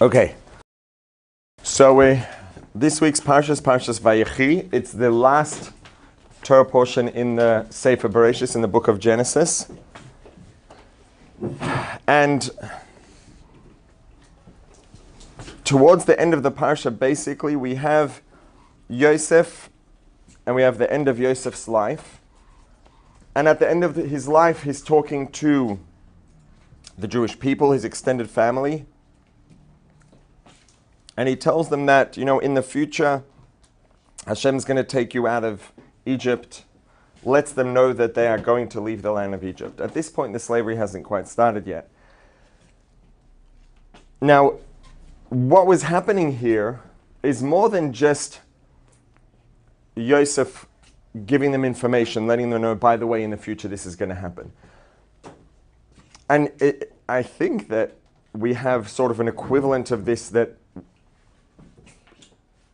Okay, so this week's Parshas Vayechi. It's the last Torah portion in the Sefer Bereshis, in the book of Genesis. And towards the end of the Parsha, basically, we have Yosef, and we have the end of Yosef's life. And at the end of his life, he's talking to the Jewish people, his extended family. And he tells them that, in the future, Hashem's going to take you out of Egypt. Lets them know that they are going to leave the land of Egypt. At this point, the slavery hasn't quite started yet. Now, what was happening here is more than just Yosef giving them information, letting them know, by the way, in the future, this is going to happen. And I think that we have sort of an equivalent of this that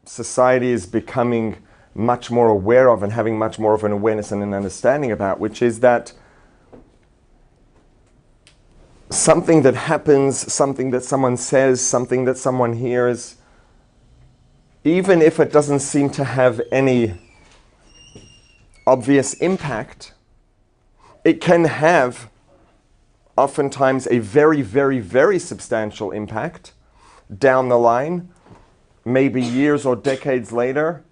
society is becoming much more aware of and having much more of an awareness and an understanding about, which is that something that happens, something that someone says, something that someone hears, even if it doesn't seem to have any obvious impact, it can have oftentimes a very, very, very substantial impact down the line, maybe years or decades later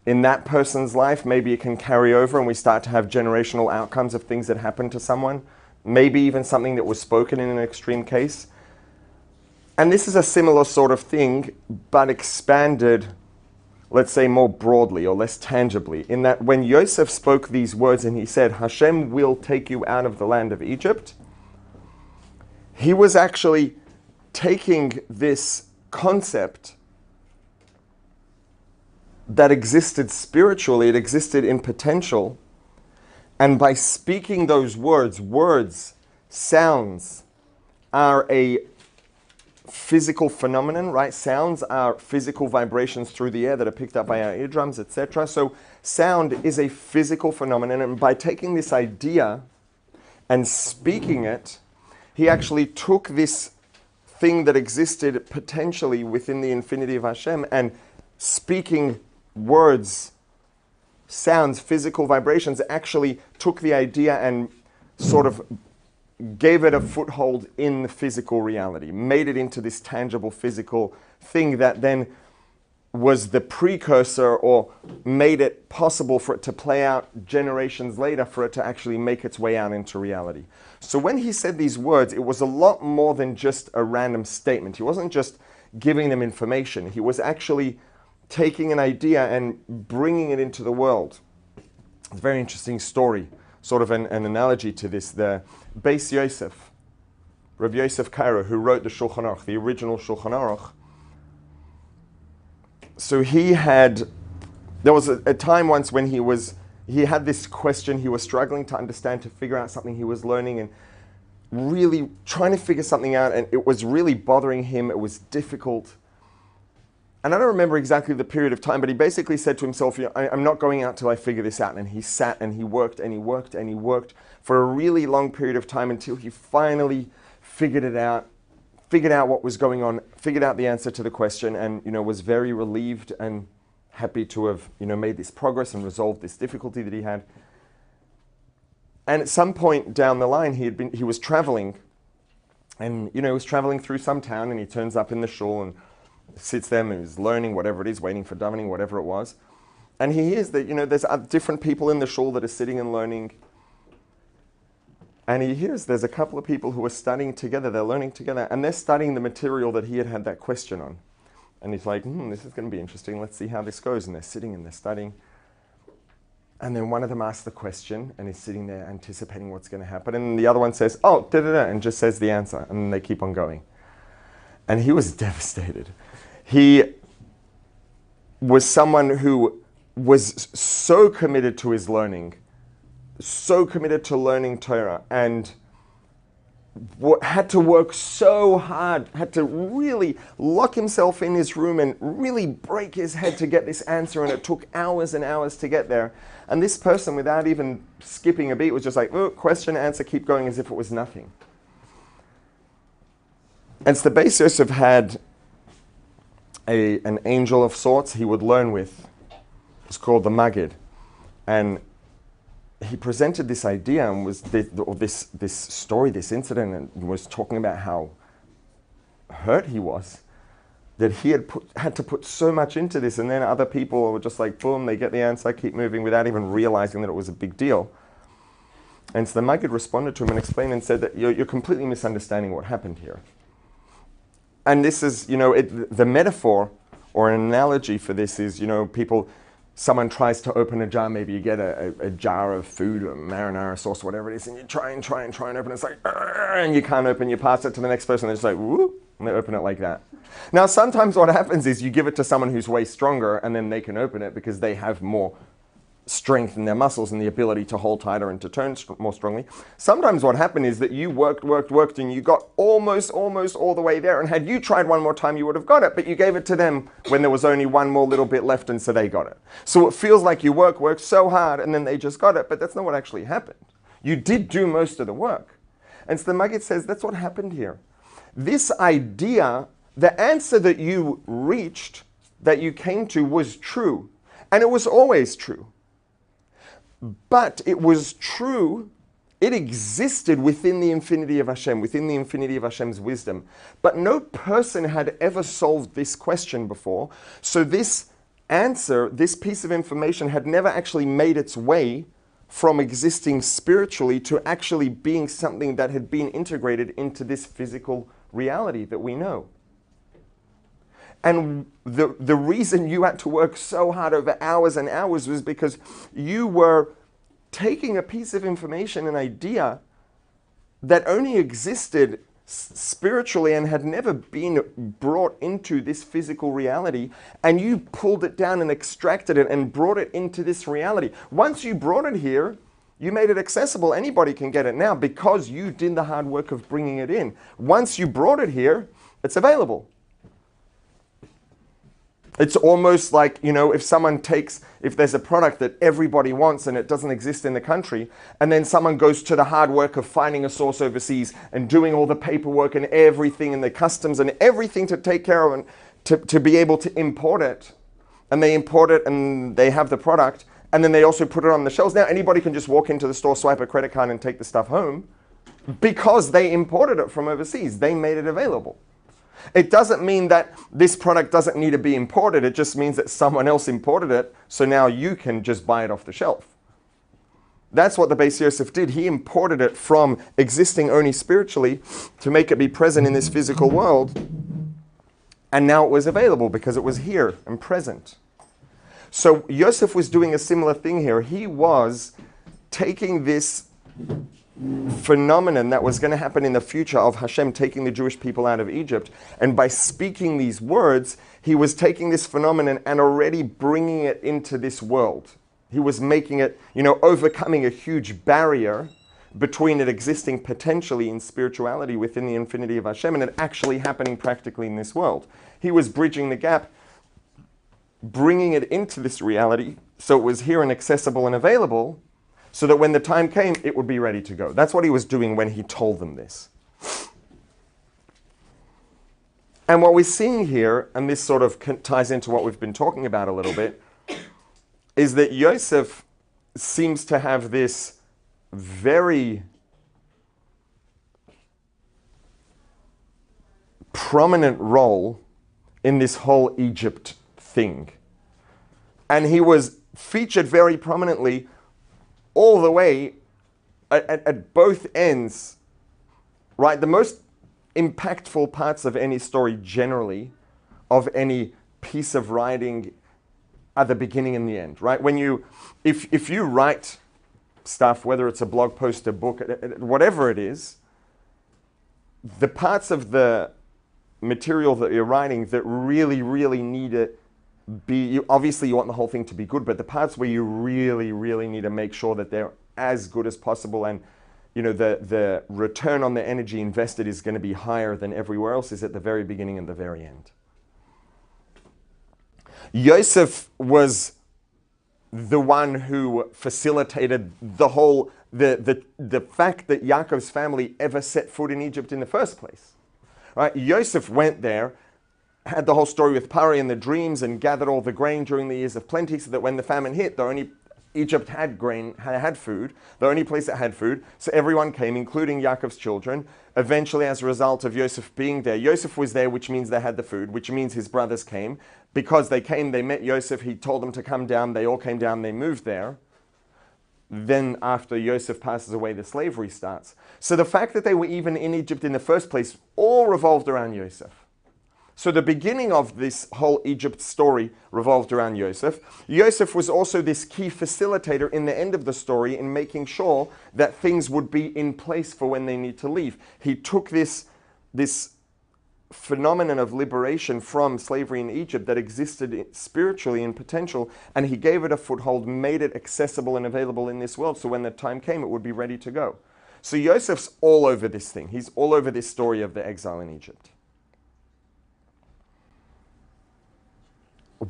in that person's life. Maybe it can carry over and we start to have generational outcomes of things that happened to someone, maybe even something that was spoken in an extreme case. And this is a similar sort of thing, but expanded, let's say, more broadly or less tangibly, in that when Yosef spoke these words and he said, Hashem will take you out of the land of Egypt, he was actually taking this concept that existed spiritually, it existed in potential, and by speaking those words, sounds are a physical phenomenon, right? Sounds are physical vibrations through the air that are picked up by our eardrums, etc. So sound is a physical phenomenon, and by taking this idea and speaking it, he actually took this thing that existed potentially within the infinity of Hashem and speaking words, sounds, physical vibrations, actually took the idea and sort of gave it a foothold in the physical reality, made it into this tangible physical thing that then was the precursor or made it possible for it to play out generations later, for it to actually make its way out into reality. So when he said these words, it was a lot more than just a random statement. He wasn't just giving them information. He was actually taking an idea and bringing it into the world. It's a very interesting story, sort of an analogy to this. The Beis Yosef, Rabbi Yosef Karo, who wrote the Shulchan Aruch, the original Shulchan Aruch. So there was a time once when he had this question, he was struggling to understand, to figure out something he was learning and really trying to figure something out, and it was really bothering him, it was difficult. And I don't remember exactly the period of time, but he basically said to himself, I'm not going out till I figure this out. And he sat and he worked and he worked and he worked for a really long period of time until he finally figured it out, figured out what was going on, figured out the answer to the question, and was very relieved and happy to have made this progress and resolved this difficulty that he had. And at some point down the line, he was traveling, and he was traveling through some town, and he turns up in the shul and sits there and is learning whatever it is, waiting for davening, whatever it was. And he hears that, there's different people in the shul that are sitting and learning. And he hears there's a couple of people who are studying together, they're learning together, and they're studying the material that he had that question on. And he's like, this is going to be interesting, let's see how this goes. And they're sitting and they're studying. And then one of them asks the question, and he's sitting there anticipating what's going to happen. And the other one says, oh, da-da-da, and just says the answer. And they keep on going. And he was devastated. He was someone who was so committed to his learning, so committed to learning Torah, and had to work so hard, had to really lock himself in his room and really break his head to get this answer, and it took hours and hours to get there. And this person, without even skipping a beat, was just like, oh, question, answer, keep going, as if it was nothing. And so the Beis Yosef had an angel of sorts he would learn with. It's called the Maggid. And he presented this idea and was this story, this incident, and was talking about how hurt he was, that he had to put so much into this, and then other people were just like, boom, they get the answer, keep moving, without even realizing that it was a big deal. And so the Maggid responded to him and explained and said that you're completely misunderstanding what happened here. And this is, the metaphor or an analogy for this is, someone tries to open a jar, maybe you get a jar of food or marinara sauce, whatever it is, and you try and open it, it's like, and you can't open, you pass it to the next person, they're just like, whoop, and they open it like that. Now, sometimes what happens is you give it to someone who's way stronger, and then they can open it because they have more strength in their muscles and the ability to hold tighter and to turn more strongly. Sometimes what happened is that you worked, and you got almost all the way there, and had you tried one more time, you would have got it, but you gave it to them when there was only one more little bit left, and so they got it. So it feels like you worked so hard, and then they just got it, but that's not what actually happened. You did do most of the work. And so the Maggid says that's what happened here. This idea, the answer that you reached, that you came to, was true, and it was always true. But it was true, it existed within the infinity of Hashem, within the infinity of Hashem's wisdom. But no person had ever solved this question before. So this answer, this piece of information, had never actually made its way from existing spiritually to actually being something that had been integrated into this physical reality that we know. And the reason you had to work so hard over hours and hours was because you were taking a piece of information, an idea that only existed spiritually and had never been brought into this physical reality, and you pulled it down and extracted it and brought it into this reality. Once you brought it here, you made it accessible. Anybody can get it now because you did the hard work of bringing it in. Once you brought it here, it's available. It's almost like, if there's a product that everybody wants and it doesn't exist in the country, and then someone goes to the hard work of finding a source overseas and doing all the paperwork and everything and the customs and everything to take care of and to be able to import it. And they import it and they have the product, and then they also put it on the shelves. Now anybody can just walk into the store, swipe a credit card and take the stuff home because they imported it from overseas. They made it available. It doesn't mean that this product doesn't need to be imported. It just means that someone else imported it, so now you can just buy it off the shelf. That's what the Beis Yosef did. He imported it from existing only spiritually to make it be present in this physical world. And now it was available because it was here and present. So Yosef was doing a similar thing here. He was taking this phenomenon that was going to happen in the future of Hashem taking the Jewish people out of Egypt, and by speaking these words, he was taking this phenomenon and already bringing it into this world. He was making it, overcoming a huge barrier between it existing potentially in spirituality within the infinity of Hashem and it actually happening practically in this world. He was bridging the gap, bringing it into this reality so it was here and accessible and available, so that when the time came, it would be ready to go. That's what he was doing when he told them this. And what we're seeing here, and this sort of ties into what we've been talking about a little bit, is that Yosef seems to have this very prominent role in this whole Egypt thing. And he was featured very prominently all the way at both ends, right? The most impactful parts of any story generally, of any piece of writing, are the beginning and the end, right? If you write stuff, whether it's a blog post, a book, whatever it is, the parts of the material that you're writing that really, really need it obviously you want the whole thing to be good, but the parts where you really, really need to make sure that they're as good as possible and the return on the energy invested is going to be higher than everywhere else is at the very beginning and the very end. Yosef was the one who facilitated the whole, the fact that Yaakov's family ever set foot in Egypt in the first place. Right? Yosef went there, had the whole story with Pari and the dreams, and gathered all the grain during the years of plenty, so that when the famine hit, Egypt had grain, had food, the only place that had food. So everyone came, including Yaakov's children. Eventually, as a result of Yosef being there, Yosef was there, which means they had the food, which means his brothers came. Because they came, they met Yosef, he told them to come down, they all came down, they moved there. Then after Yosef passes away, the slavery starts. So the fact that they were even in Egypt in the first place all revolved around Yosef. So the beginning of this whole Egypt story revolved around Yosef. Yosef was also this key facilitator in the end of the story in making sure that things would be in place for when they need to leave. He took this phenomenon of liberation from slavery in Egypt that existed spiritually in potential, and he gave it a foothold, made it accessible and available in this world, so when the time came, it would be ready to go. So Yosef's all over this thing. He's all over this story of the exile in Egypt.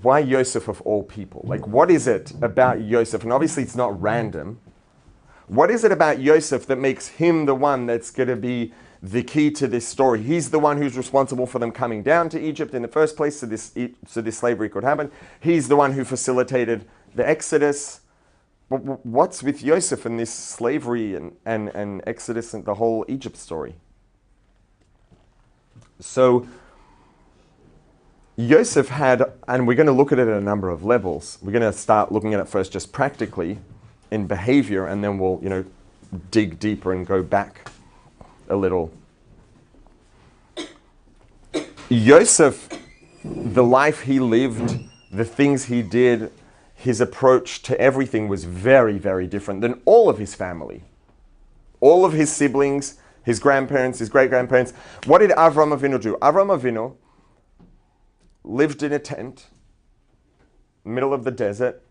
Why Yosef of all people? Like, what is it about Yosef? And obviously it's not random. What is it about Yosef that makes him the one that's going to be the key to this story? He's the one who's responsible for them coming down to Egypt in the first place, so this slavery could happen. He's the one who facilitated the Exodus. What's with Yosef and this slavery and Exodus and the whole Egypt story? So Yosef had, and we're going to look at it at a number of levels. We're going to start looking at it first just practically in behavior, and then we'll, dig deeper and go back a little. Yosef, the life he lived, the things he did, his approach to everything was very, very different than all of his family. All of his siblings, his grandparents, his great-grandparents. What did Avram Avinu do? Avram Avinu lived in a tent, middle of the desert,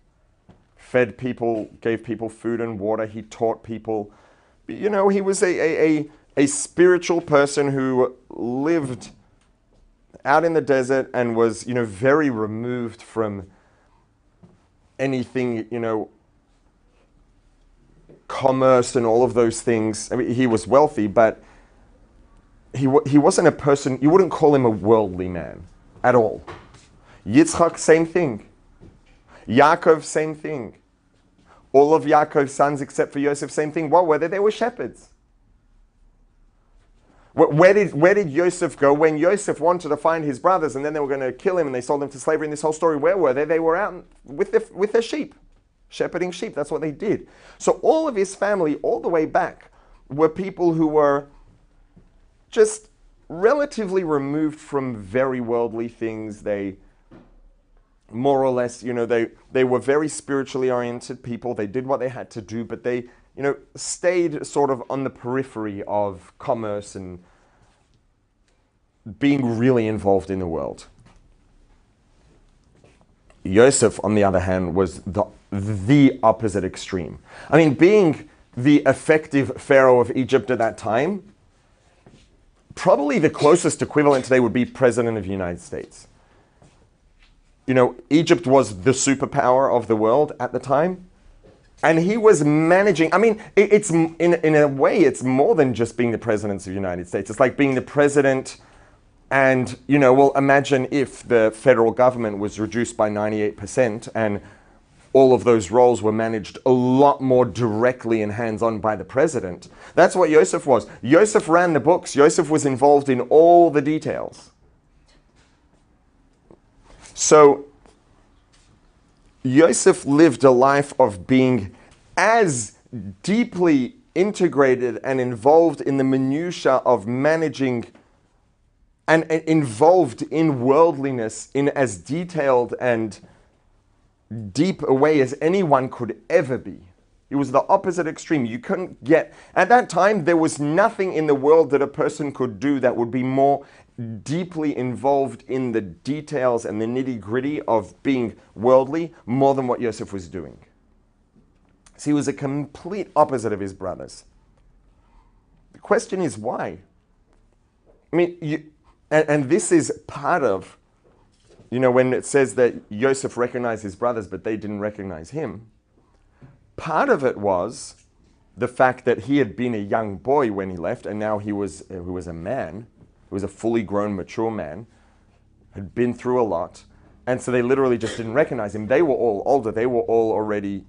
fed people, gave people food and water. He taught people. He was a spiritual person who lived out in the desert and was, very removed from anything, commerce and all of those things. I mean, he was wealthy, but he wasn't a person, you wouldn't call him a worldly man at all. Yitzchak, same thing. Yaakov, same thing. All of Yaakov's sons except for Yosef, same thing. What were they? They were shepherds. Where did Yosef go when Yosef wanted to find his brothers and then they were going to kill him and they sold him to slavery in this whole story? Where were they? They were out with their sheep, shepherding sheep. That's what they did. So all of his family, all the way back, were people who were just relatively removed from very worldly things. They more or less, they were very spiritually oriented people. They did what they had to do, but they, stayed sort of on the periphery of commerce and being really involved in the world. Yosef, on the other hand, was the opposite extreme. I mean, being the effective pharaoh of Egypt at that time, probably the closest equivalent today would be President of the United States. Egypt was the superpower of the world at the time. And he was managing, I mean, it's in a way, it's more than just being the president of the United States. It's like being the president and, imagine if the federal government was reduced by 98% and all of those roles were managed a lot more directly and hands-on by the president. That's what Yosef was. Yosef ran the books. Yosef was involved in all the details. So Yosef lived a life of being as deeply integrated and involved in the minutiae of managing and involved in worldliness in as detailed and deep a way as anyone could ever be. It was the opposite extreme. You couldn't get, at that time, there was nothing in the world that a person could do that would be more deeply involved in the details and the nitty-gritty of being worldly more than what Yosef was doing. So he was a complete opposite of his brothers. The question is why? I mean, and this is part of, when it says that Yosef recognized his brothers, but they didn't recognize him. Part of it was the fact that he had been a young boy when he left, and now he was a man. He was a fully grown, mature man, had been through a lot, and so they literally just didn't recognize him. They were all older. They were all already,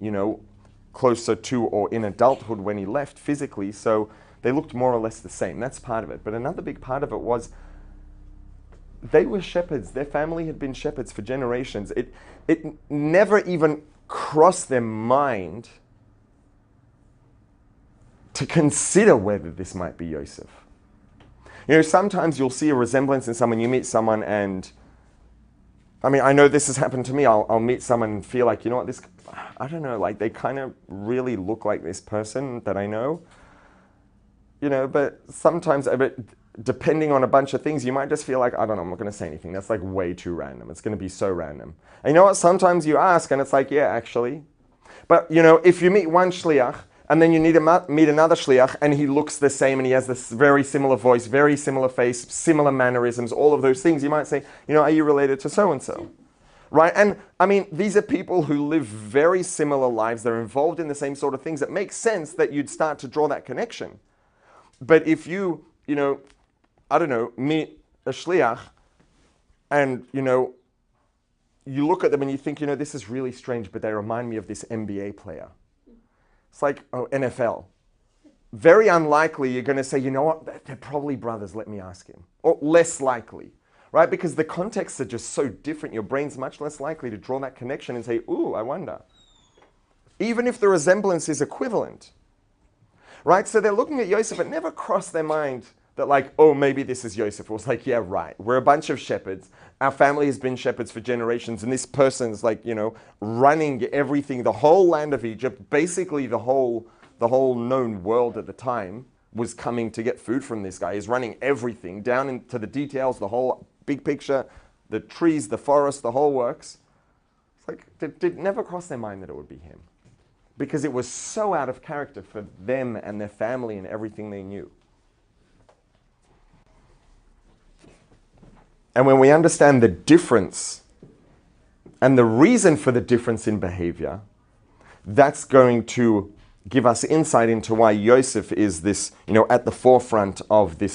closer to or in adulthood when he left physically, so they looked more or less the same. That's part of it. But another big part of it was they were shepherds. Their family had been shepherds for generations. It never even crossed their mind to consider whether this might be Yosef. Sometimes you'll see a resemblance in someone. You meet someone and, I know this has happened to me. I'll meet someone and feel like, I don't know, like they kind of really look like this person that I know. But sometimes, depending on a bunch of things, you might just feel like, I don't know, I'm not going to say anything. That's like way too random. It's going to be so random. And you know what? Sometimes you ask and it's like, yeah, actually. But, if you meet one shliach and then you need to meet another shliach and he looks the same and he has this very similar voice, very similar face, similar mannerisms, all of those things, you might say, are you related to so-and-so? Right? And these are people who live very similar lives. They're involved in the same sort of things. It makes sense that you'd start to draw that connection. But if you, meet a shliach and, you look at them and you think, this is really strange, but they remind me of this NBA player. It's like, NFL. Very unlikely you're going to say, they're probably brothers, let me ask him. Or less likely, right? Because the contexts are just so different. Your brain's much less likely to draw that connection and say, ooh, I wonder. Even if the resemblance is equivalent. Right? So they're looking at Yosef. It never crossed their mind that maybe this is Yosef. It was like, yeah, right. We're a bunch of shepherds. Our family has been shepherds for generations. And this person's running everything, the whole land of Egypt, basically the whole known world at the time was coming to get food from this guy. He's running everything down into the details, the whole big picture, the trees, the forest, the whole works. It's like, it never crossed their mind that it would be him. Because it was so out of character for them and their family and everything they knew. And when we understand the difference and the reason for the difference in behavior, that's going to give us insight into why Yosef is this, at the forefront of the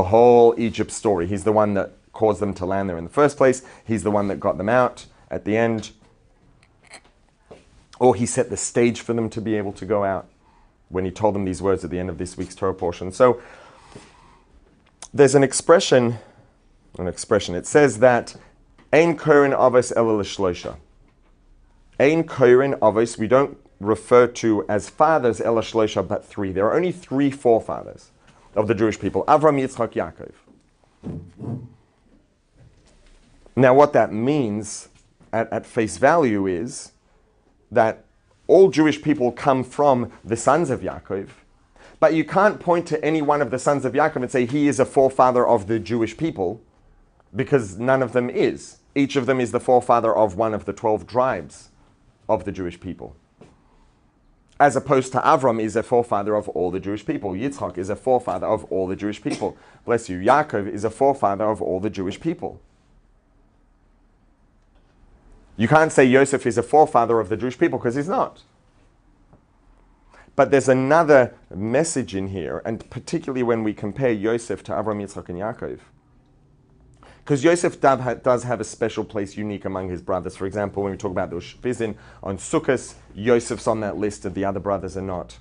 whole Egypt story. He's the one that caused them to land there in the first place. He's the one that got them out at the end. Or he set the stage for them to be able to go out when he told them these words at the end of this week's Torah portion. So there's an expression. It says that Ein korin avos ela l'shloisha. Ein korin avos, we don't refer to as fathers ela shloisha, but three. There are only three forefathers of the Jewish people: Avram, Yitzchak, Yaakov. Now, what that means at face value is that all Jewish people come from the sons of Yaakov, but you can't point to any one of the sons of Yaakov and say he is a forefather of the Jewish people, because none of them is. Each of them is the forefather of one of the 12 tribes of the Jewish people. As opposed to Avram is a forefather of all the Jewish people. Yitzchak is a forefather of all the Jewish people. Bless you. Yaakov is a forefather of all the Jewish people. You can't say Yosef is a forefather of the Jewish people because he's not. But there's another message in here, and particularly when we compare Yosef to Avraham, Yitzchak, and Yaakov. Because Yosef does have a special place unique among his brothers. For example, when we talk about the Ushpizin on Sukkot, Yosef's on that list and the other brothers are not.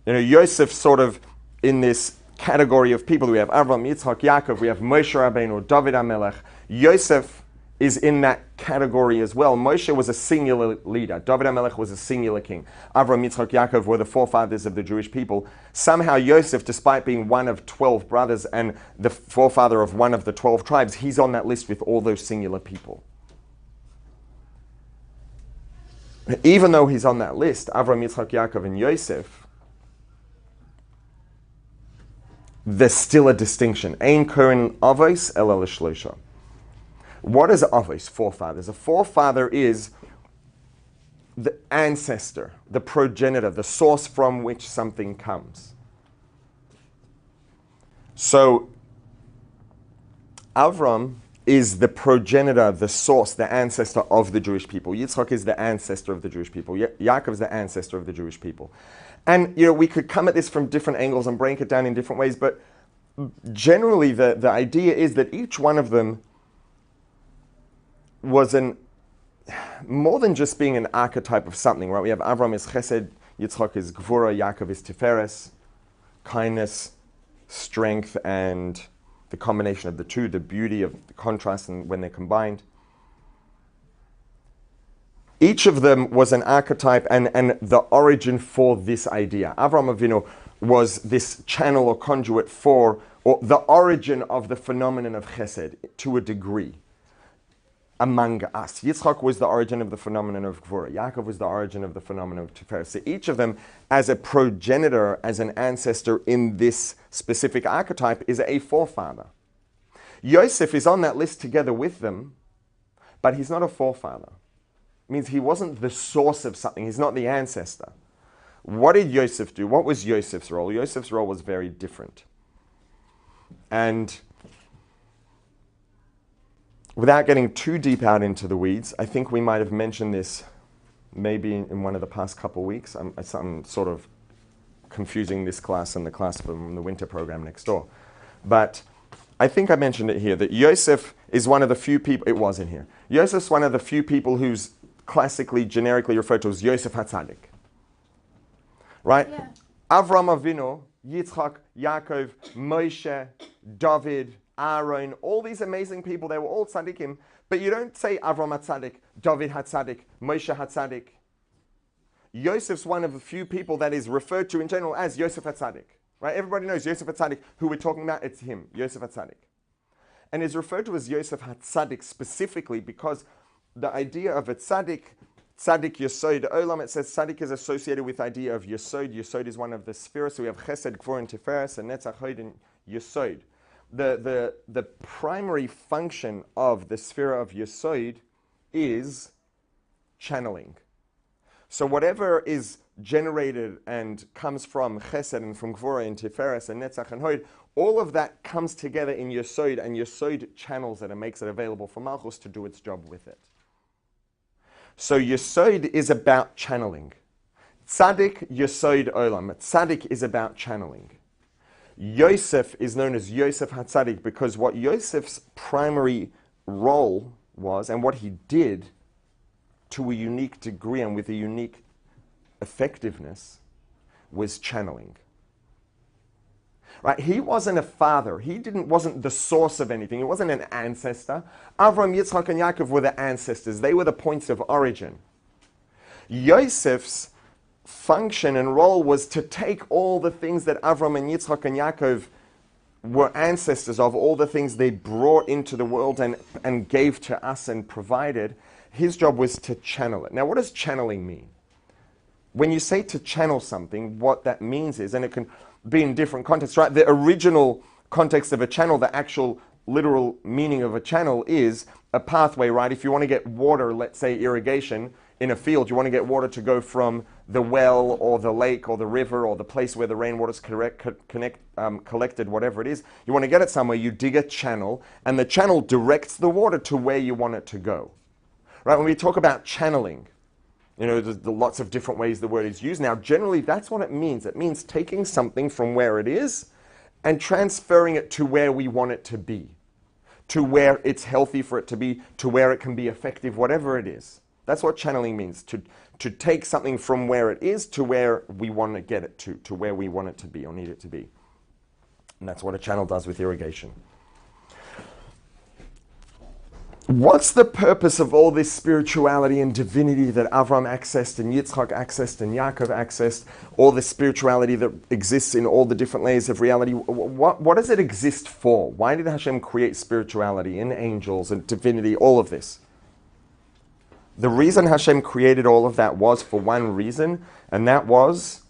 Yosef's sort of in this category of people. We have Avraham, Yitzchak, Yaakov, we have Moshe Rabbeinu, David HaMelech. Yosef is in that category as well. Moshe was a singular leader. David HaMelech was a singular king. Avraham, Yitzchak, Yaakov were the forefathers of the Jewish people. Somehow Yosef, despite being one of 12 brothers and the forefather of one of the 12 tribes, he's on that list with all those singular people. Even though he's on that list, Avraham, Yitzchak, Yaakov, and Yosef, there's still a distinction. Ein korin avos ela l'shloisha. What is avos, forefathers? A forefather is the ancestor, the progenitor, the source from which something comes. So Avram is the progenitor, the source, the ancestor of the Jewish people. Yitzchak is the ancestor of the Jewish people. Yaakov is the ancestor of the Jewish people. And we could come at this from different angles and break it down in different ways, but generally the idea is that each one of them was more than just being an archetype of something, right? We have Avram is Chesed, Yitzchak is Gvura, Yaakov is Tiferes, kindness, strength, and the combination of the two, the beauty of the contrast and when they're combined. Each of them was an archetype and the origin for this idea. Avram Avinu was this channel or conduit for, or the origin of the phenomenon of Chesed to a degree among us. Yitzchak was the origin of the phenomenon of Gvura. Yaakov was the origin of the phenomenon of Tiferes. So each of them, as a progenitor, as an ancestor in this specific archetype, is a forefather. Yosef is on that list together with them, but he's not a forefather. It means he wasn't the source of something. He's not the ancestor. What did Yosef do? What was Yosef's role? Yosef's role was very different. And without getting too deep out into the weeds, I think we might have mentioned this maybe in one of the past couple of weeks. I'm sort of confusing this class and the class from the winter program next door. But I think I mentioned it here, that Yosef is one of the few people, it was in here. Yosef's one of the few people who's classically, generically referred to as Yosef HaTzadik. Right? Yeah. Avram Avinu, Yitzchak, Yaakov, Moshe, David, Aaron, all these amazing people, they were all tzaddikim, but you don't say Avram HaTzadik, David HaTzadik, Moshe HaTzadik. Yosef's one of the few people that is referred to in general as Yosef HaTzadik. Right? Everybody knows Yosef HaTzadik, who we're talking about, it's him, Yosef HaTzadik. And is referred to as Yosef HaTzadik specifically because the idea of a tzaddik, tzaddik yesod olam, it says tzaddik is associated with the idea of yesod. Yesod is one of the spheres, so we have chesed, gvur, and tiferes, and netzach, hod, and yesod. The primary function of the sphere of yesod is channeling. So whatever is generated and comes from chesed and from gvura and tiferes and netzach and hod, all of that comes together in yesod, and yesod channels it and makes it available for malchus to do its job with it. So yesod is about channeling. Tzaddik yesod olam. Tzaddik is about channeling. Yosef is known as Yosef HaTzadik because what Yosef's primary role was and what he did to a unique degree and with a unique effectiveness was channeling. Right? He wasn't a father. He wasn't the source of anything. He wasn't an ancestor. Avram, Yitzchak, and Yaakov were the ancestors. They were the points of origin. Yosef's function and role was to take all the things that Avram and Yitzchak and Yaakov were ancestors of, all the things they brought into the world and gave to us and provided. His job was to channel it. Now, what does channeling mean? When you say to channel something, what that means is, and it can be in different contexts, right? The original context of a channel, the actual literal meaning of a channel is a pathway, right? If you want to get water, let's say irrigation in a field, you want to get water to go from the well or the lake or the river or the place where the rainwater is collected, whatever it is. You want to get it somewhere, you dig a channel, and the channel directs the water to where you want it to go. Right? When we talk about channeling, there's lots of different ways the word is used now. Generally, that's what it means. It means taking something from where it is and transferring it to where we want it to be, to where it's healthy for it to be, to where it can be effective, whatever it is. That's what channeling means, to take something from where it is to where we want to get it to where we want it to be or need it to be. And that's what a channel does with irrigation. What's the purpose of all this spirituality and divinity that Avram accessed and Yitzchak accessed and Yaakov accessed, all the spirituality that exists in all the different layers of reality? What does it exist for? Why did Hashem create spirituality and angels and divinity, all of this? The reason Hashem created all of that was for one reason, and that was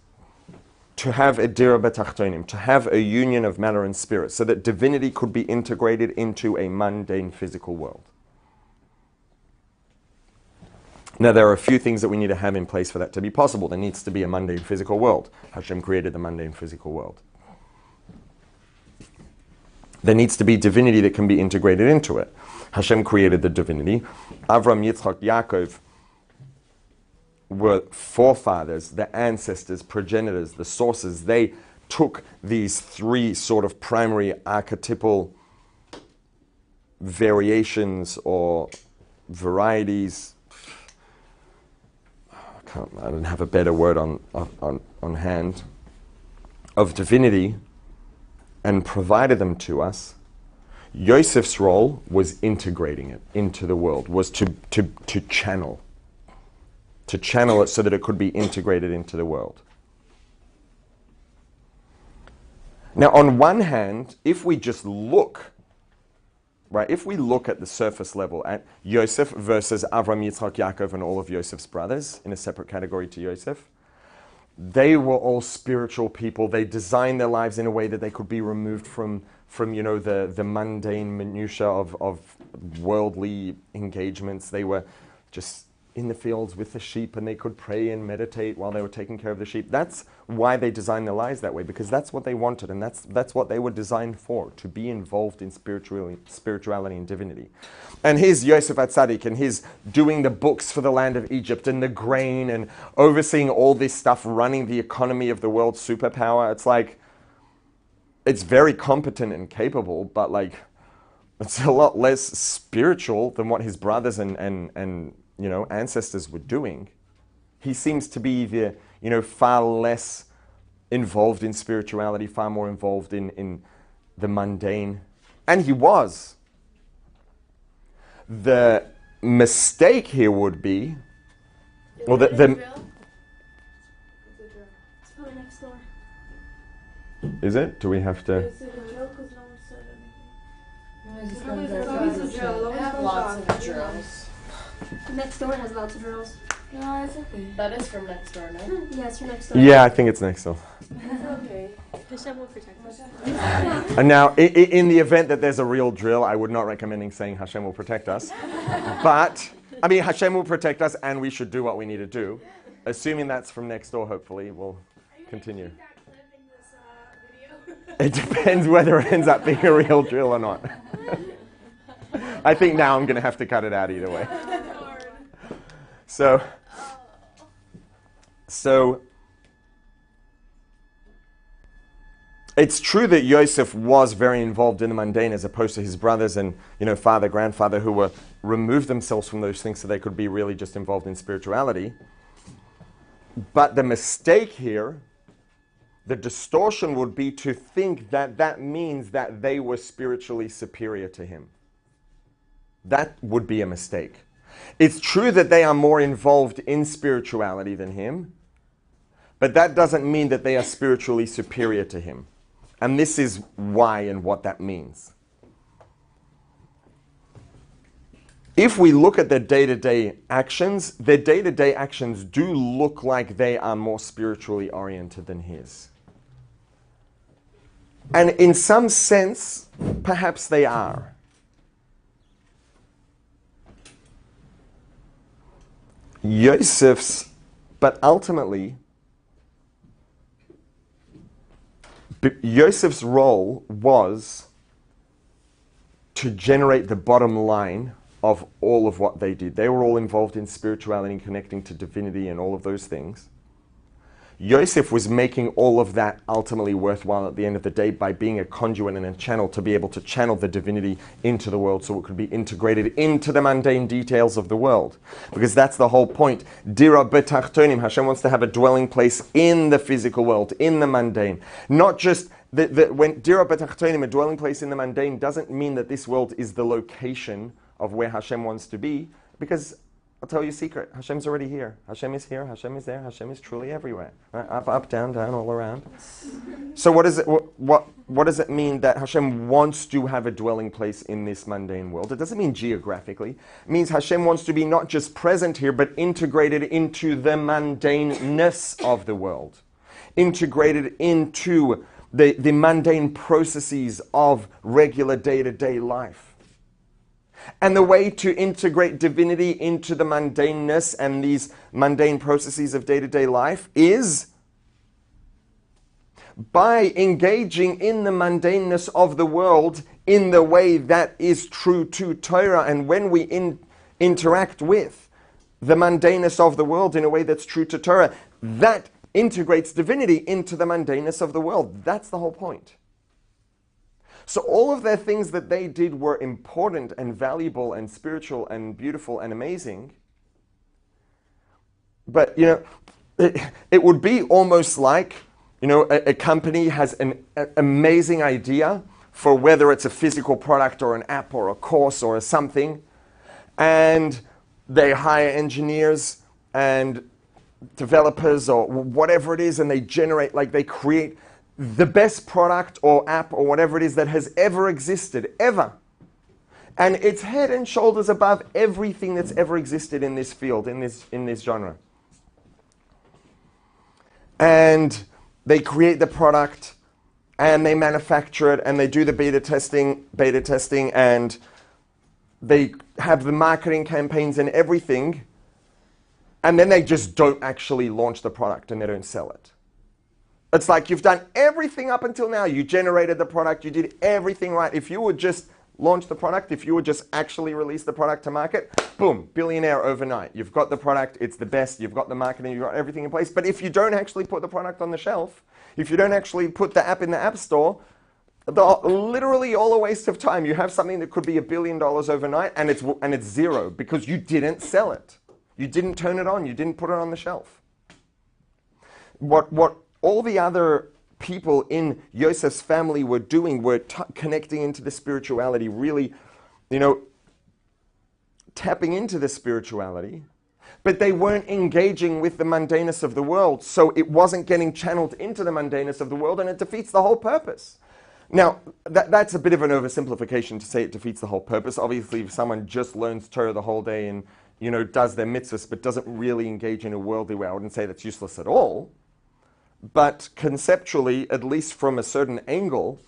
to have a dira b'tachtonim, to have a union of matter and spirit, so that divinity could be integrated into a mundane physical world. Now, there are a few things that we need to have in place for that to be possible. There needs to be a mundane physical world. Hashem created the mundane physical world. There needs to be divinity that can be integrated into it. Hashem created the divinity. Avram, Yitzchak, Yaakov were forefathers, the ancestors, progenitors, the sources. They took these three sort of primary archetypal variations or varieties. I don't have a better word on hand, of divinity, and provided them to us. Yosef's role was integrating it into the world, was to channel it so that it could be integrated into the world. Now, on one hand, if we just look, right, if we look at the surface level at Yosef versus Avram, Yitzchak, Yaakov, and all of Yosef's brothers in a separate category to Yosef, they were all spiritual people. They designed their lives in a way that they could be removed from the mundane minutiae of worldly engagements. They were just in the fields with the sheep, and they could pray and meditate while they were taking care of the sheep. That's why they designed their lives that way, because that's what they wanted, and that's what they were designed for, to be involved in spirituality and divinity. And here's Yosef Atzadik, and he's doing the books for the land of Egypt, and the grain, and overseeing all this stuff, running the economy of the world's superpower. It's like, it's very competent and capable, but like, it's a lot less spiritual than what his brothers and ancestors were doing. He seems to be far less involved in spirituality, far more involved in the mundane. And he was. The mistake here would be, well, the It's probably next door. Is it? Do we have to? Is it a drill? Because no one said anything. They have lots of drills. Next door has lots of drills. No, it's okay. That is from next door, no? Yeah, it's from next door. Yeah, I think it's next door. It's okay. Hashem will protect us. And now, in the event that there's a real drill, I would not recommend saying Hashem will protect us. But, I mean, Hashem will protect us, and we should do what we need to do. Assuming that's from next door, hopefully, we'll continue. It depends whether it ends up being a real drill or not. I think now I'm going to have to cut it out either way. So it's true that Yosef was very involved in the mundane as opposed to his brothers and, father, grandfather, who were removed themselves from those things so they could be really just involved in spirituality. But the mistake here, the distortion would be to think that that means that they were spiritually superior to him. That would be a mistake. It's true that they are more involved in spirituality than him, but that doesn't mean that they are spiritually superior to him. And this is why and what that means. If we look at their day-to-day actions do look like they are more spiritually oriented than his. And in some sense, perhaps they are. Yosef's, but ultimately, Yosef's role was to generate the bottom line of all of what they did. They were all involved in spirituality and connecting to divinity and all of those things. Yosef was making all of that ultimately worthwhile at the end of the day by being a conduit and a channel to be able to channel the divinity into the world so it could be integrated into the mundane details of the world. Because that's the whole point. Dira betachtonim, Hashem wants to have a dwelling place in the physical world, in the mundane. Not just when Dira betachtonim, a dwelling place in the mundane, doesn't mean that this world is the location of where Hashem wants to be, because I'll tell you a secret. Hashem's already here. Hashem is here. Hashem is there. Hashem is truly everywhere. Right? Up, down, all around. So what does it mean that Hashem wants to have a dwelling place in this mundane world? It doesn't mean geographically. It means Hashem wants to be not just present here, but integrated into the mundaneness of the world. Integrated into the mundane processes of regular day-to-day life. And the way to integrate divinity into the mundaneness and these mundane processes of day-to-day life is by engaging in the mundaneness of the world in the way that is true to Torah. And when we interact with the mundaneness of the world in a way that's true to Torah, that integrates divinity into the mundaneness of the world. That's the whole point. So all of the things that they did were important and valuable and spiritual and beautiful and amazing. But, it would be almost like, a company has an amazing idea for whether it's a physical product or an app or a course or something, and they hire engineers and developers or whatever it is, and they create the best product or app or whatever it is that has ever existed, ever. And it's head and shoulders above everything that's ever existed in this field, in this genre. And they create the product, and they manufacture it, and they do the beta testing, and they have the marketing campaigns and everything, and then they just don't actually launch the product and they don't sell it. It's like you've done everything up until now. You generated the product, you did everything right. If you would just launch the product, if you would just actually release the product to market, boom, billionaire overnight. You've got the product, it's the best, you've got the marketing, you've got everything in place. But if you don't actually put the product on the shelf, if you don't actually put the app in the app store, literally all a waste of time. You have something that could be $1 billion overnight, and it's zero because you didn't sell it. You didn't turn it on, you didn't put it on the shelf. What all the other people in Yosef's family were doing were connecting into the spirituality, really, tapping into the spirituality, but they weren't engaging with the mundaneness of the world, so it wasn't getting channeled into the mundaneness of the world, and it defeats the whole purpose. Now, that's a bit of an oversimplification to say it defeats the whole purpose. Obviously, if someone just learns Torah the whole day and does their mitzvahs, but doesn't really engage in a worldly way, I wouldn't say that's useless at all. But conceptually, at least from a certain angle,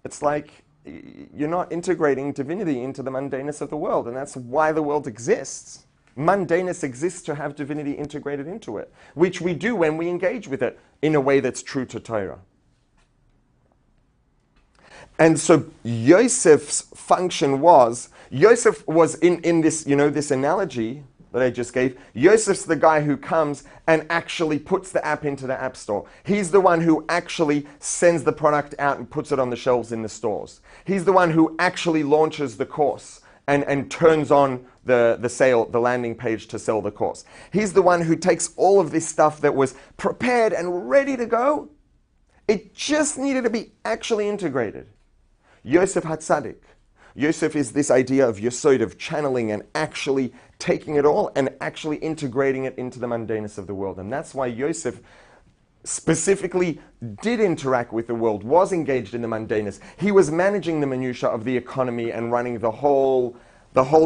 it's like you're not integrating divinity into the mundaneness of the world, and that's why the world exists. Mundaneness exists to have divinity integrated into it, which we do when we engage with it in a way that's true to Torah. And so Yosef's function was, Yosef was in this, this analogy that I just gave, Yosef's the guy who comes and actually puts the app into the app store. He's the one who actually sends the product out and puts it on the shelves in the stores. He's the one who actually launches the course and turns on the landing page to sell the course. He's the one who takes all of this stuff that was prepared and ready to go. It just needed to be actually integrated. Yosef HaTzadik. Yosef is this idea of Yesod, of channeling and actually taking it all and actually integrating it into the mundaneness of the world. And that's why Yosef specifically did interact with the world, was engaged in the mundaneness. He was managing the minutiae of the economy and running the whole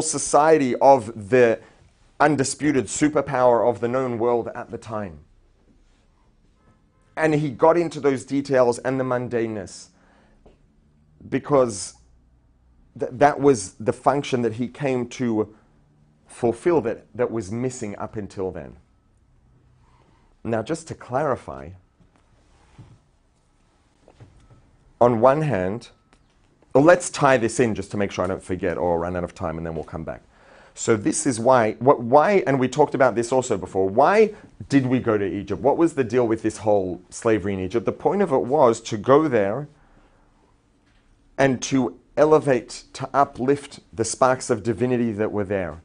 society of the undisputed superpower of the known world at the time. And he got into those details and the mundaneness because that was the function that he came to fulfill that was missing up until then. Now, just to clarify, on one hand, let's tie this in just to make sure I don't forget or run out of time, and then we'll come back. So this is why, and we talked about this also before, why did we go to Egypt? What was the deal with this whole slavery in Egypt? The point of it was to go there and to elevate, to uplift the sparks of divinity that were there.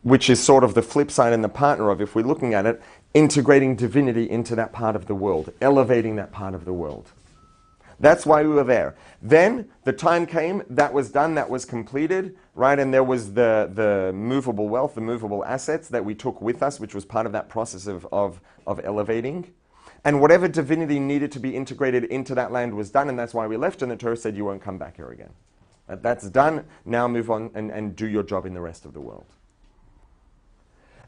Which is sort of the flip side and the partner of, if we're looking at it, integrating divinity into that part of the world, elevating that part of the world. That's why we were there. Then the time came, that was done, that was completed, right? And there was the movable wealth, the movable assets that we took with us, which was part of that process of elevating. And whatever divinity needed to be integrated into that land was done, and that's why we left, and the Torah said you won't come back here again. That's done, now move on and do your job in the rest of the world.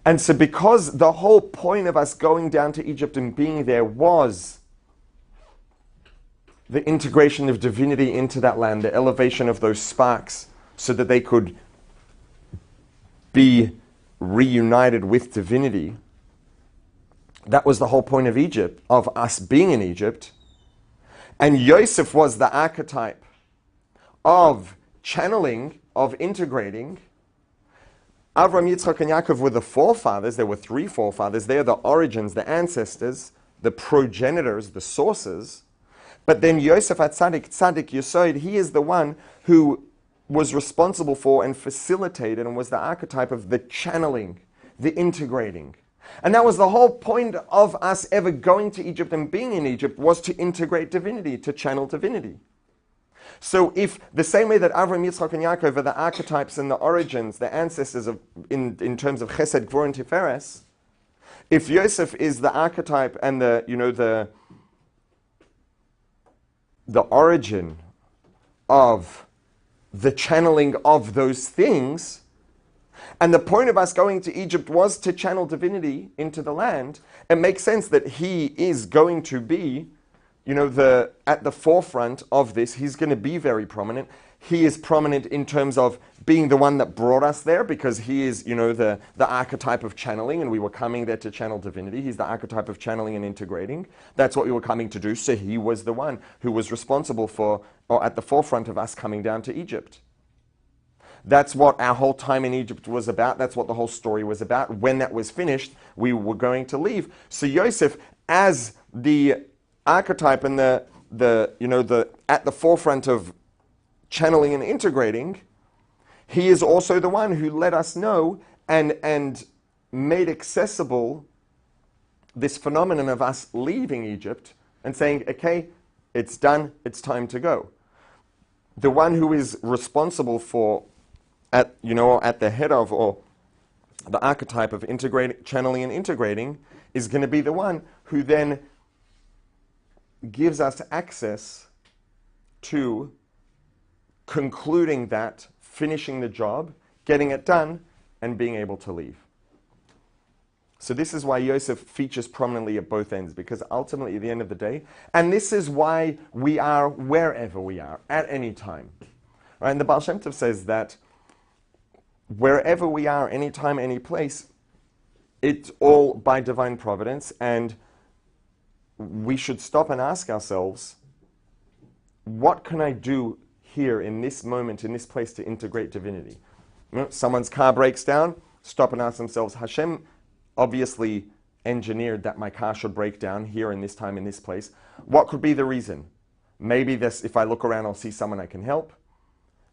And so because the whole point of us going down to Egypt and being there was the integration of divinity into that land, the elevation of those sparks so that they could be reunited with divinity, That was the whole point of Egypt, of us being in Egypt. And Yosef was the archetype of channeling, of integrating. Avram, Yitzchak, and Yaakov were the forefathers. There were three forefathers. They're the origins, the ancestors, the progenitors, the sources. But then Yosef HaTzadik, Tzadik Yesod, he is the one who was responsible for and facilitated and was the archetype of the channeling, the integrating. And that was the whole point of us ever going to Egypt and being in Egypt, was to integrate divinity, to channel divinity. So if the same way that Avram, Yitzchak, and Yaakov are the archetypes and the origins, the ancestors of, in terms of Chesed, Gvur, and Tiferes, if Yosef is the archetype and the origin of the channeling of those things, and the point of us going to Egypt was to channel divinity into the land, it makes sense that he is going to be, at the forefront of this. He's going to be very prominent. He is prominent in terms of being the one that brought us there, because he is, the archetype of channeling, and we were coming there to channel divinity. He's the archetype of channeling and integrating. That's what we were coming to do. So he was the one who was responsible for, or at the forefront of us coming down to Egypt. That's what our whole time in Egypt was about. That's what the whole story was about. When that was finished, we were going to leave. So Yosef, as the archetype and the at the forefront of channeling and integrating, he is also the one who let us know and made accessible this phenomenon of us leaving Egypt and saying, okay, it's done, it's time to go. The one who is responsible for, at the head of, or the archetype of channeling and integrating, is going to be the one who then gives us access to concluding that, finishing the job, getting it done, and being able to leave. So this is why Yosef features prominently at both ends, because ultimately, at the end of the day, and this is why we are wherever we are, at any time. Right? And the Baal Shem Tov says that wherever we are, anytime, any place, it's all by divine providence, and we should stop and ask ourselves, what can I do here in this moment, in this place, to integrate divinity? Someone's car breaks down, stop and ask themselves, Hashem obviously engineered that my car should break down here in this time, in this place. What could be the reason? Maybe this, if I look around, I'll see someone I can help.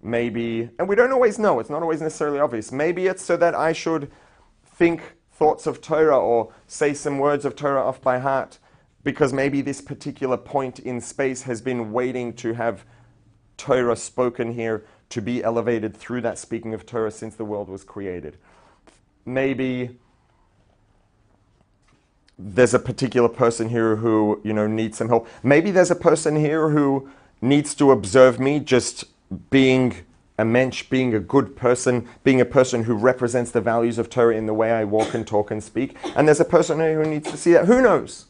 Maybe, and we don't always know, it's not always necessarily obvious. Maybe it's so that I should think thoughts of Torah or say some words of Torah off by heart, because maybe this particular point in space has been waiting to have Torah spoken here, to be elevated through that speaking of Torah since the world was created. Maybe there's a particular person here who, needs some help. Maybe there's a person here who needs to observe me just being a mensch, being a good person, being a person who represents the values of Torah in the way I walk and talk and speak. And there's a person here who needs to see that. Who knows?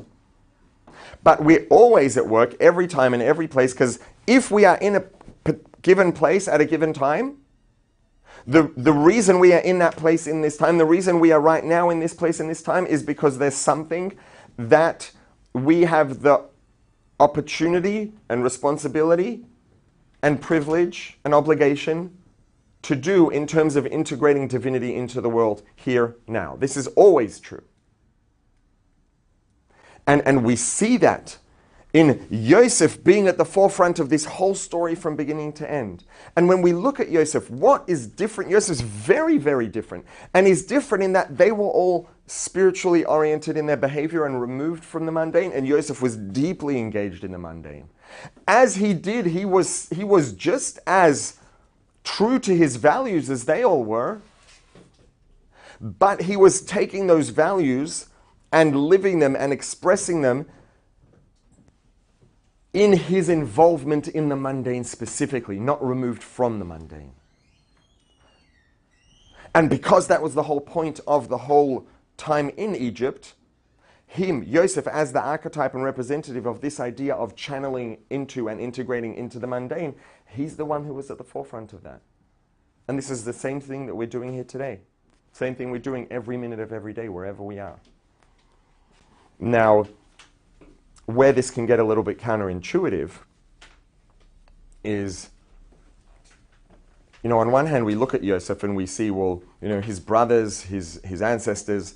But we're always at work, every time and every place, because if we are in a given place at a given time, the reason we are in that place in this time, the reason we are right now in this place in this time, is because there's something that we have the opportunity and responsibility and privilege and obligation to do in terms of integrating divinity into the world here now. This is always true. And we see that in Yosef being at the forefront of this whole story from beginning to end. And when we look at Yosef, what is different? Yosef's very, very different. And he's different in that they were all spiritually oriented in their behavior and removed from the mundane, and Yosef was deeply engaged in the mundane. As he did, he was just as true to his values as they all were, but he was taking those values and living them and expressing them in his involvement in the mundane specifically, not removed from the mundane. And because that was the whole point of the whole time in Egypt, Yosef, as the archetype and representative of this idea of channeling into and integrating into the mundane, he's the one who was at the forefront of that. And this is the same thing that we're doing here today. Same thing we're doing every minute of every day, wherever we are. Now, where this can get a little bit counterintuitive is, on one hand, we look at Yosef and we see, well, his brothers, his ancestors,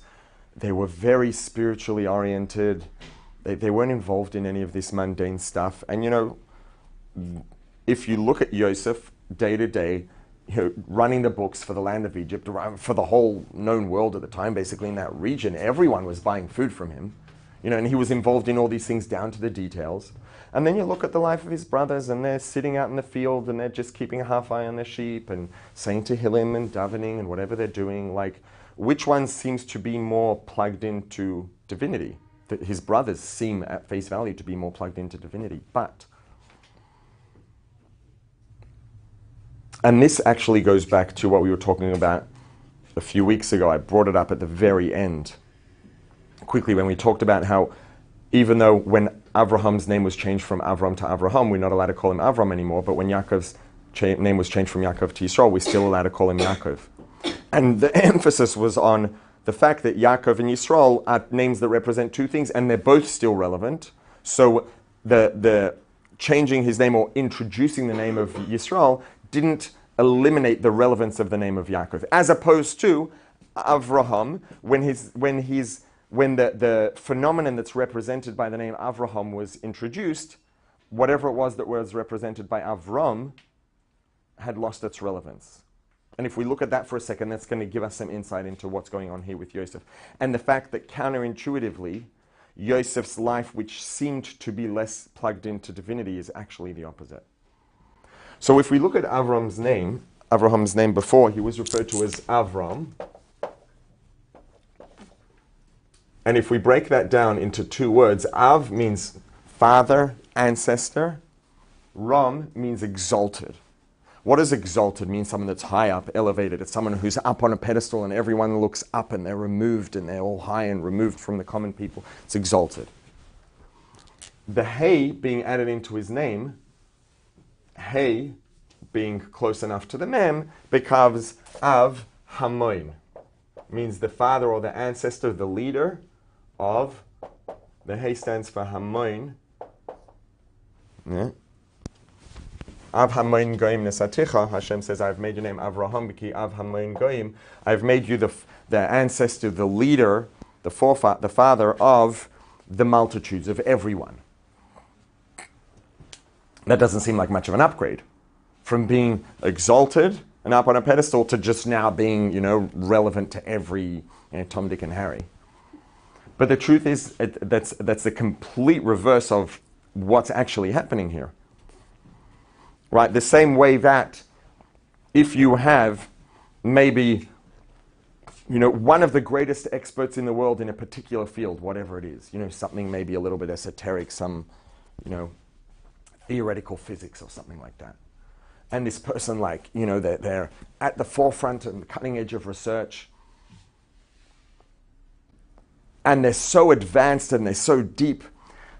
they were very spiritually oriented. They weren't involved in any of this mundane stuff. And, if you look at Yosef day to day, running the books for the land of Egypt, for the whole known world at the time, basically in that region, everyone was buying food from him. And he was involved in all these things down to the details. And then you look at the life of his brothers, and they're sitting out in the field, and they're just keeping a half eye on their sheep, and saying Tehillim and davening and whatever they're doing. Like, which one seems to be more plugged into divinity? His brothers seem at face value to be more plugged into divinity. And this actually goes back to what we were talking about a few weeks ago. I brought it up at the very end, quickly, when we talked about how even though when Avraham's name was changed from Avram to Avraham, we're not allowed to call him Avram anymore, but when Yaakov's name was changed from Yaakov to Yisroel, we're still allowed to call him Yaakov. And the emphasis was on the fact that Yaakov and Yisroel are names that represent two things, and they're both still relevant. So the changing his name or introducing the name of Yisroel didn't eliminate the relevance of the name of Yaakov, as opposed to Avraham, when the phenomenon that's represented by the name Avraham was introduced, whatever it was that was represented by Avram had lost its relevance. And if we look at that for a second, that's going to give us some insight into what's going on here with Yosef. And the fact that counterintuitively, Yosef's life, which seemed to be less plugged into divinity, is actually the opposite. So if we look at Abraham's name before, he was referred to as Avram. And if we break that down into two words, Av means father, ancestor. Ram means exalted. What does exalted mean? Someone that's high up, elevated. It's someone who's up on a pedestal and everyone looks up and they're removed and they're all high and removed from the common people. It's exalted. The Hey being added into his name, Hey being close enough to the Mem, becomes Av Hamoin. Means the father or the ancestor, the leader of, the Hey stands for Hamoin. Yeah. Av Hamoin Goim Nesaticha, Hashem says, I've made your name Avraham, Biki Av Hamoin Goim. I've made you the ancestor, the leader, the father of the multitudes, of everyone. That doesn't seem like much of an upgrade. From being exalted and up on a pedestal to just now being, relevant to every Tom, Dick, and Harry. But the truth is, that's the complete reverse of what's actually happening here. Right? The same way that if you have maybe, one of the greatest experts in the world in a particular field, whatever it is, something maybe a little bit esoteric, some, theoretical physics or something like that. And this person, they're at the forefront and the cutting edge of research. And they're so advanced and they're so deep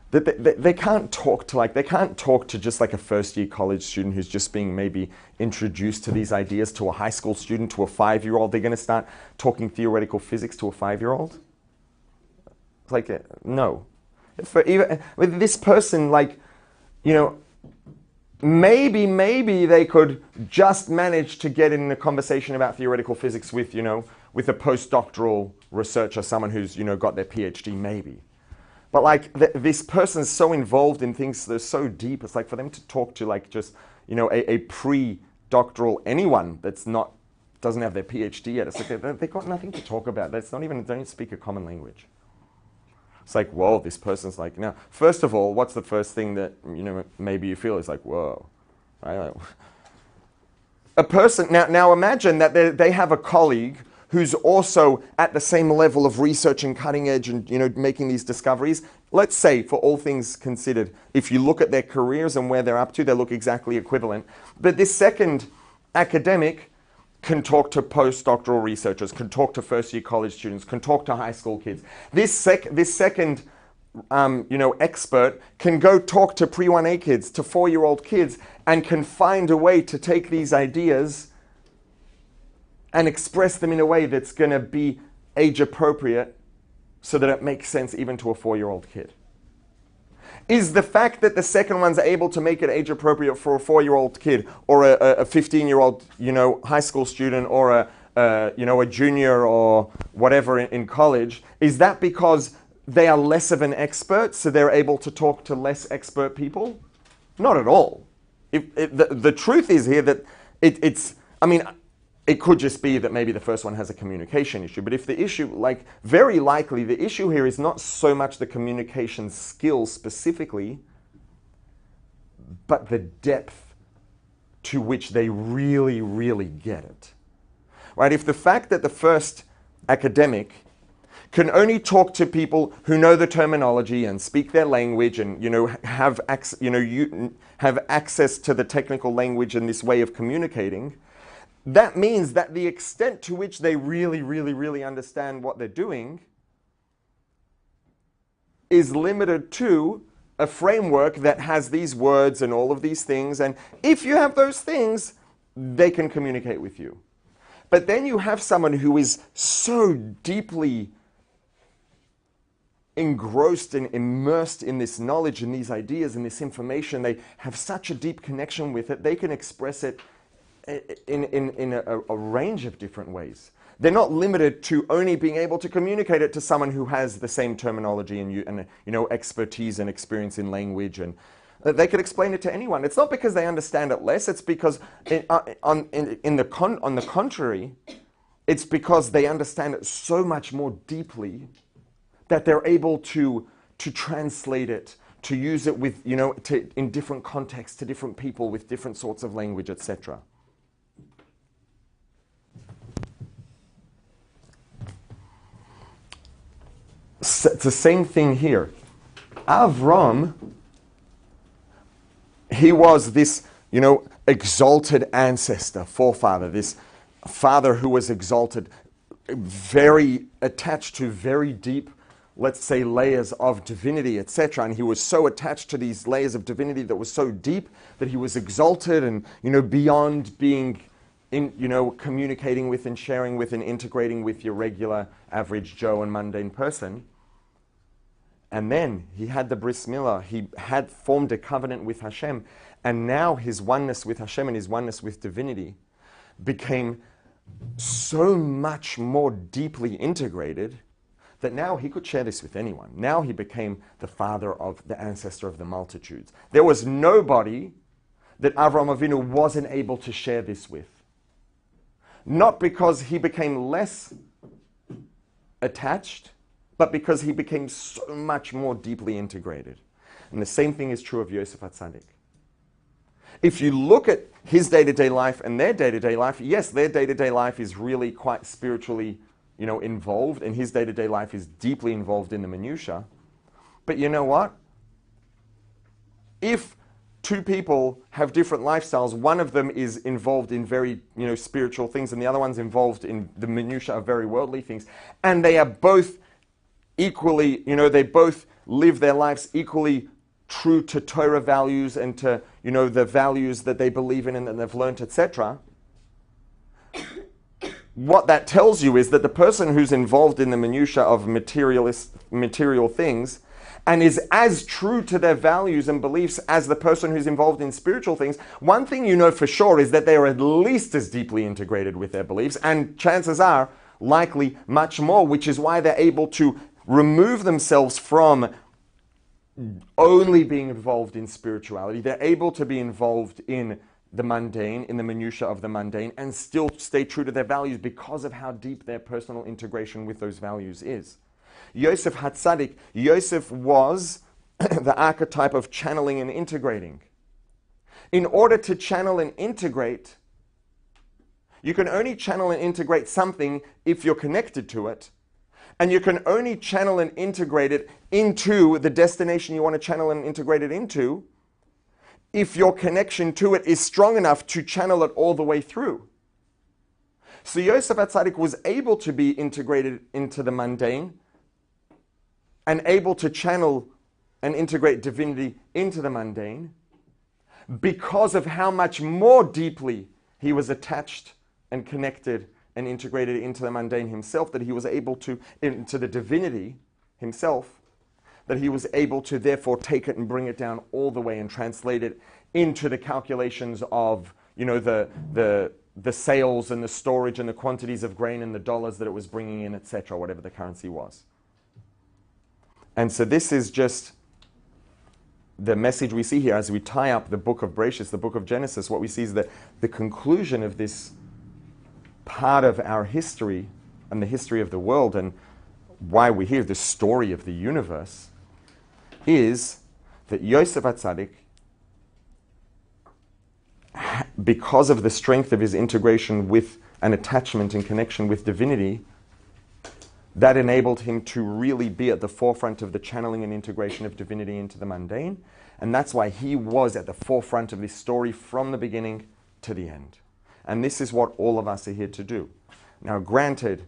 that they can't talk to just like a first year college student who's just being maybe introduced to these ideas, to a high school student, to a 5-year-old. They're going to start talking theoretical physics to a 5-year-old? It's no. With this person, maybe they could just manage to get in a conversation about theoretical physics with a postdoctoral researcher, someone who's, got their PhD, maybe. But this person's so involved in things that are so deep, it's for them to talk to a pre-doctoral anyone doesn't have their PhD yet. It's they've got nothing to talk about. They don't speak a common language. It's whoa, this person's now, first of all, what's the first thing that, maybe you feel is whoa. Right? A person, now imagine that they have a colleague who's also at the same level of research and cutting edge and, making these discoveries. Let's say, for all things considered, if you look at their careers and where they're up to, they look exactly equivalent. But this second academic can talk to postdoctoral researchers, can talk to first-year college students, can talk to high school kids. This second, expert can go talk to pre-1A kids, to 4-year-old kids, and can find a way to take these ideas and express them in a way that's going to be age-appropriate so that it makes sense even to a 4-year-old kid? Is the fact that the second one's able to make it age appropriate for a 4-year-old kid or a 15-year-old, high school student or a junior or whatever in college, is that because they are less of an expert, so they're able to talk to less expert people? Not at all. The truth is here that it could just be that maybe the first one has a communication issue, but if the issue, very likely the issue here is not so much the communication skills specifically, but the depth to which they really, really get it. Right? If the fact that the first academic can only talk to people who know the terminology and speak their language and have access to the technical language and this way of communicating, that means that the extent to which they really, really, really understand what they're doing is limited to a framework that has these words and all of these things. And if you have those things, they can communicate with you. But then you have someone who is so deeply engrossed and immersed in this knowledge and these ideas and this information. They have such a deep connection with it. They can express it in a range of different ways. They're not limited to only being able to communicate it to someone who has the same terminology and expertise and experience in language, and they could explain it to anyone. It's not because they understand it less. It's because on the contrary, it's because they understand it so much more deeply that they're able to translate it, to use it with in different contexts to different people with different sorts of language, etc. It's the same thing here. Avram, he was this, exalted ancestor, forefather, this father who was exalted, very attached to very deep, let's say, layers of divinity, etc. And he was so attached to these layers of divinity that was so deep that he was exalted and, beyond being communicating with and sharing with and integrating with your regular average Joe and mundane person. And then he had the bris milah. He had formed a covenant with Hashem. And now his oneness with Hashem and his oneness with divinity became so much more deeply integrated that now he could share this with anyone. Now he became the father of the ancestor of the multitudes. There was nobody that Avraham Avinu wasn't able to share this with. Not because he became less attached, but because he became so much more deeply integrated. And the same thing is true of Yosef HaTzadik. If you look at his day-to-day life and their day-to-day life, yes, their day-to-day life is really quite spiritually, involved, and his day-to-day life is deeply involved in the minutiae. But you know what? If two people have different lifestyles, one of them is involved in very, spiritual things, and the other one's involved in the minutiae of very worldly things, and they are both equally, they both live their lives equally true to Torah values and to, the values that they believe in and that they've learnt, etc. What that tells you is that the person who's involved in the minutiae of material things and is as true to their values and beliefs as the person who's involved in spiritual things, one thing you know for sure is that they are at least as deeply integrated with their beliefs, and chances are likely much more, which is why they're able to remove themselves from only being involved in spirituality. They're able to be involved in the mundane, in the minutiae of the mundane, and still stay true to their values because of how deep their personal integration with those values is. Yosef HaTzadik, Yosef was the archetype of channeling and integrating. In order to channel and integrate, you can only channel and integrate something if you're connected to it. And you can only channel and integrate it into the destination you want to channel and integrate it into if your connection to it is strong enough to channel it all the way through. So Yosef HaTzadik was able to be integrated into the mundane and able to channel and integrate divinity into the mundane because of how much more deeply he was attached and connected and integrated into the mundane himself, that he was able to, into the divinity, himself, that he was able to therefore take it and bring it down all the way and translate it into the calculations of, the sales and the storage and the quantities of grain and the dollars that it was bringing in, etc., whatever the currency was. And so this is just the message we see here as we tie up the book of Bereshit, the book of Genesis. What we see is that the conclusion of this part of our history and the history of the world and why we hear the story of the universe is that Yosef HaTzadik, because of the strength of his integration with an attachment and connection with divinity, that enabled him to really be at the forefront of the channeling and integration of divinity into the mundane. And that's why he was at the forefront of this story from the beginning to the end. And this is what all of us are here to do. Now, granted,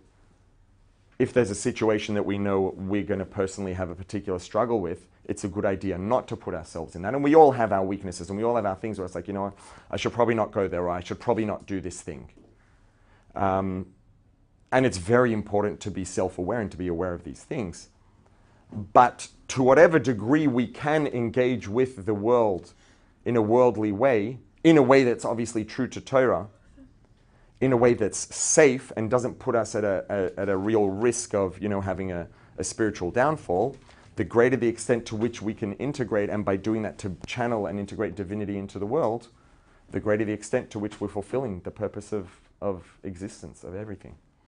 if there's a situation that we know we're going to personally have a particular struggle with, it's a good idea not to put ourselves in that. And we all have our weaknesses and we all have our things where it's like, I should probably not go there, or I should probably not do this thing. And it's very important to be self-aware and to be aware of these things. But to whatever degree we can engage with the world in a worldly way, in a way that's obviously true to Torah, in a way that's safe and doesn't put us at a real risk of, having a spiritual downfall, the greater the extent to which we can integrate, and by doing that to channel and integrate divinity into the world, the greater the extent to which we're fulfilling the purpose of existence, of everything.